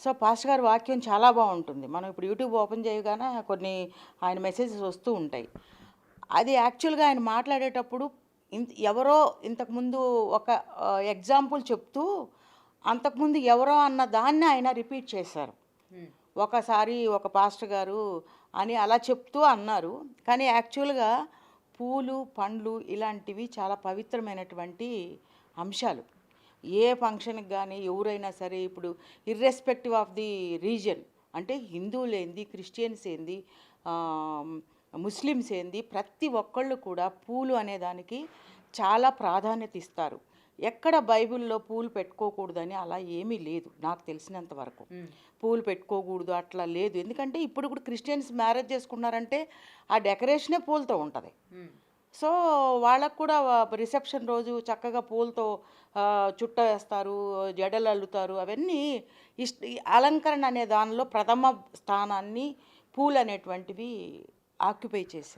So pastor గారి వాక్యం చాలా బాగుంటుంది. మనం ఇప్పుడు యూట్యూబ్ ఓపెన్ చేయగానే కొన్ని ఆయన మెసేజెస్ వస్తూ ఉంటాయి. అది యాక్చువల్‌గా ఆయన మాట్లాడేటప్పుడు ఎవరో ఇంతకుముందు ఒక ఎగ్జాంపుల్ చెప్తూ, అంతకుముందు ఎవరో అన్న దాన్ని ఆయన రిపీట్ చేశారు. హ్మ్. ఒకసారి ఒక పాస్టర్ గారు అని అలా చెప్తూ అన్నారు. కానీ యాక్చువల్‌గా పూలు, పండ్లు ఇలాంటివి చాలా పవిత్రమైనటువంటి అంశాలు. ఏ ఫంక్షన్‌కి గానీ ఎవరైనా సరే ఇప్పుడు ఇర్రెస్పెక్టివ్ ఆఫ్ ది రీజియన్, అంటే హిందువులేంది, క్రిస్టియన్స్ ఏంది, ఆహ్, ముస్లిమ్స్ ఏంది, ప్రతి ఒక్కళ్ళు కూడా పూలు అనే దానికి చాలా ప్రాధాన్యత ఇస్తారు. ఎక్కడ బైబిల్‌లో పూలు పెట్టుకోకూడదని అలా ఏమీ లేదు నాకు తెలిసినంత వరకు. హ్మ్. పూలు పెట్టుకోకూడదు అట్లా లేదు. ఎందుకంటే ఇప్పుడు కూడా క్రిస్టియన్స్ మ్యారేజ్ చేసుకున్నారంటే ఆ డెకరేషనే పూలతో ఉంటది. హ్మ్. సో, వాళ్ళకి కూడా రిసెప్షన్ రోజు చక్కగా పూలతో చుట్ట వేస్తారు, జడలు అల్లుతారు. అవన్నీ ఈ అలంకరణ అనే దానిలో ప్రథమ స్థానాన్ని పూలనేటువంటివి ఆక్యుపై చేశాయి.